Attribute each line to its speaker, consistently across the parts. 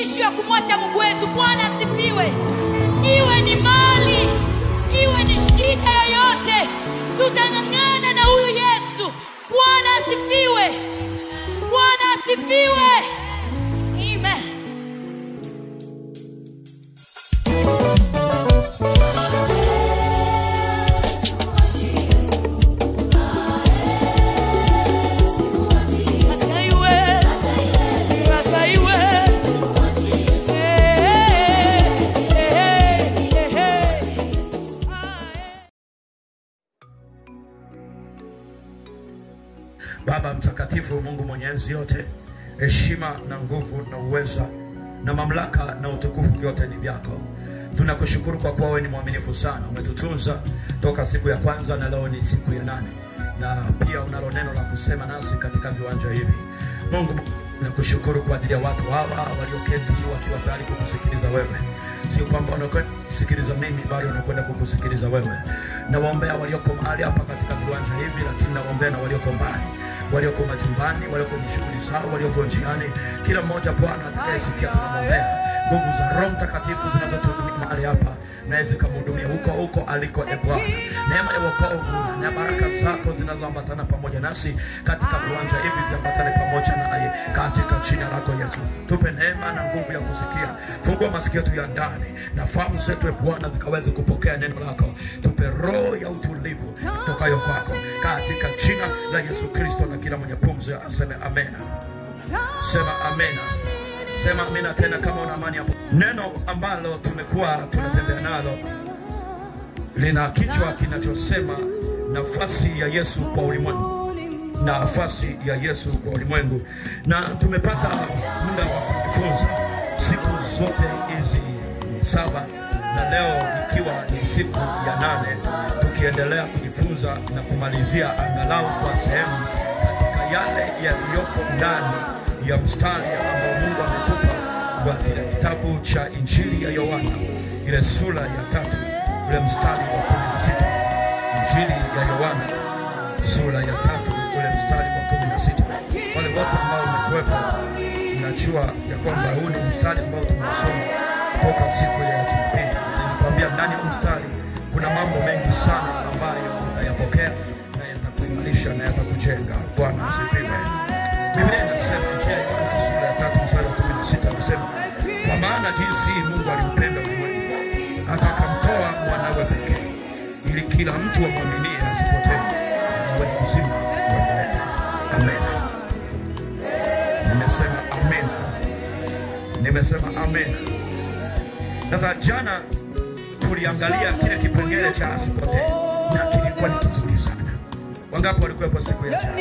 Speaker 1: issue ya kumwacha Mungu wetu. Bwana asifiwe. Iwe ni mali, iwe ni shida yoyote, tutang'ang'ana na huyu Yesu. Bwana asifiwe. Bwana asifiwe. Amen.
Speaker 2: Baba mtakatifu, Mungu mwenye enzi yote, heshima na nguvu na uweza na mamlaka na utukufu vyote ni vyako. Tunakushukuru kwa kuwa wewe ni mwaminifu sana. Umetutunza toka siku ya kwanza na leo ni siku ya 8. Na pia unalo neno la kusema nasi katika viwanja hivi. Mungu, nakushukuru kwa ajili ya watu hawa walioketi wakiwa tayari kukusikiliza wewe. Sio kwamba wanakusikiliza mimi, bali wanakwenda kukusikiliza wewe. Na waombea walioko mahali hapa katika viwanja hivi, lakini na waombea na walioko mbali, walioko majumbani, walioko ni shughuli zao, walioko njiani, kila mmoja Bwana atakayesikia tunamwombea. Nguvu za Roho Mtakatifu zinazotuhudumia mahali hapa na zikamhudumia huko aliko Bwana. Neema ya wokovu na baraka zako zinazoambatana pamoja nasi katika viwanja hivi ziambatane pamoja naye katika jina lako Yesu. Tupe neema na nguvu ya kusikia. Fungua masikio yetu ya ndani na fahamu zetu Bwana zikaweze kupokea neno lako. Tupe roho ya utulivu kutokayo kwako katika jina la Yesu Kristo, na kila mwenye pumzi aseme amen. Sema amen. Sema amina tena kama una amani hapo. Neno ambalo tumekuwa tunatembea nalo lina kichwa kinachosema nafasi ya Yesu kwa ulimwengu. Nafasi ya Yesu kwa ulimwengu. Na tumepata muda wa kujifunza siku zote hizi 7, na leo ikiwa ni siku ya 8, tukiendelea kujifunza na kumalizia angalau kwa sehemu katika yale yaliyoko ndani ya mstari ambao Mungu ametupa kwa kile kitabu cha Injili ya Yohana, ile sura ya 3, ile mstari wa 16. Injili ya Yohana sura ya 3, ile mstari wa 16. Wale wote ambao wamekuwepo mnajua ya kwamba huu ni mstari ambao tumesoma toka siku ya Jumapili. Nilikwambia ndani ya mstari kuna mambo mengi sana ambayo utayapokea na yatakuimarisha na yatakujenga. Bwana asifiwe. Biblia inasema sura ya 3 mstari wa 16 inasema, kwa maana jinsi Mungu alimpenda ulimwengu hata akamtoa mwanawe pekee, ili kila mtu amwaminie asipotee, awe na uzima wa milele. Amen. Nimesema amen. Nimesema amen. Sasa jana tuliangalia kile kipengele cha asipotee, na kilikuwa ni kizuri sana. Wangapi walikuwa siku ya jana?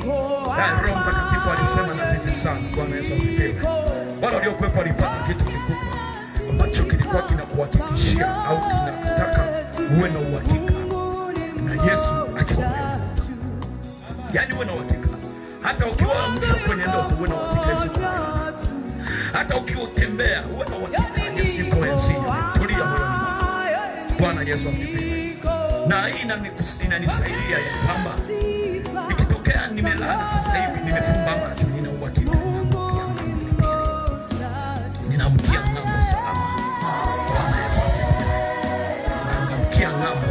Speaker 2: Roho Mtakatifu alisema na sisi sana. Bwana Yesu asifiwe. Wale waliokuwepo walipata kitu kikubwa ambacho kilikuwa kinakuhakikishia au kinataka uwe na uhakika na Yesu akiwa wewe. Yaani uwe na uhakika. Hata ukiwa mwisho kwenye ndoto uwe na uhakika Yesu yuko wewe. Hata ukiwa tembea uwe na uhakika Yesu yuko enzini. Tulia moyoni. Bwana Yesu asifiwe. Na hii inanisaidia ya kwamba ikitokea nimelala sasa hivi nimefumba macho, nina uhakika ninamkia ng'ambo salama. Bwana Yesu asifiwe. Ninamkia ng'ambo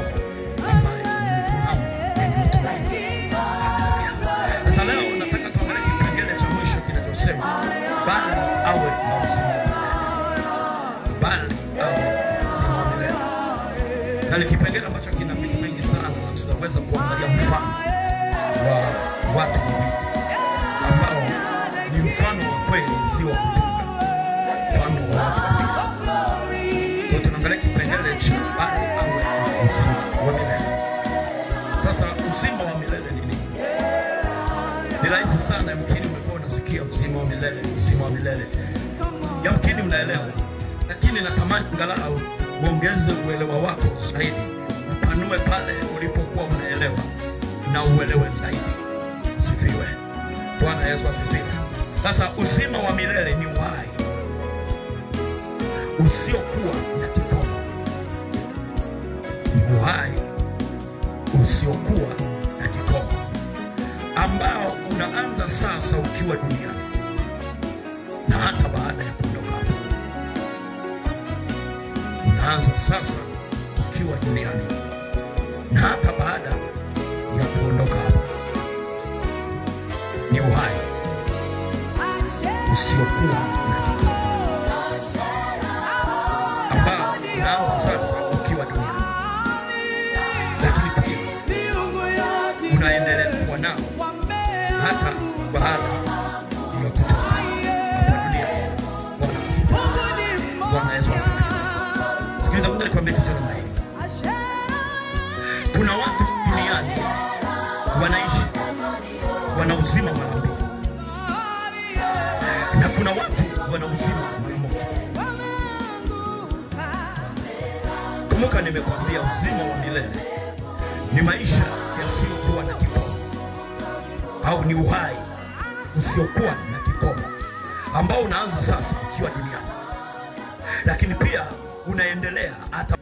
Speaker 2: ambaye ni mtumaini. Sasa leo nataka tuangalie kipengele cha mwisho kinachosema bali awe na uzima. Bali awe na uzima wa milele. Na ni kipengele ambacho kina vitu vingi sana, na tutaweza kuangalia mfano wa watu wawili ambao ni mfano wa kweli, si wa kujenga. Mfano wa watu wawili. Kwa tunaangalia kipengele cha bali awe na uzima wa milele. Sasa uzima wa milele ni nini? Ni rahisi sana, yamkini umekuwa unasikia uzima wa milele, uzima wa milele. Yamkini unaelewa, lakini natamani angalau uongeze uelewa wako zaidi. Upanue pale ulipokuwa unaelewa na uelewe zaidi. Sifiwe. Bwana Yesu asifiwe. Sasa uzima wa milele ni uhai usiokuwa na kikomo. Ni uhai usiokuwa na kikomo ambao unaanza sasa ukiwa duniani na hata baada ya kuondoka. unaanza sasa ukiwa duniani na hata baada ya kuondoka hapa. Ni uhai usiokuwa na kikomo ambao unaanza sasa ukiwa duniani, lakini pia unaendelea kuwa nao hata baada ya kutoka hapa duniani. Bwana Yesu asifiwe. Sikiliza, Mungu alikwambia kitu namna hii. Kuna watu duniani wanaishi wana uzima mara mbili, na kuna watu wana uzima mara moja. Kumbuka nimekwambia uzima wa milele ni maisha yasiyokuwa na kikomo, au ni uhai usiokuwa na kikomo ambao unaanza sasa ukiwa duniani, lakini pia unaendelea hata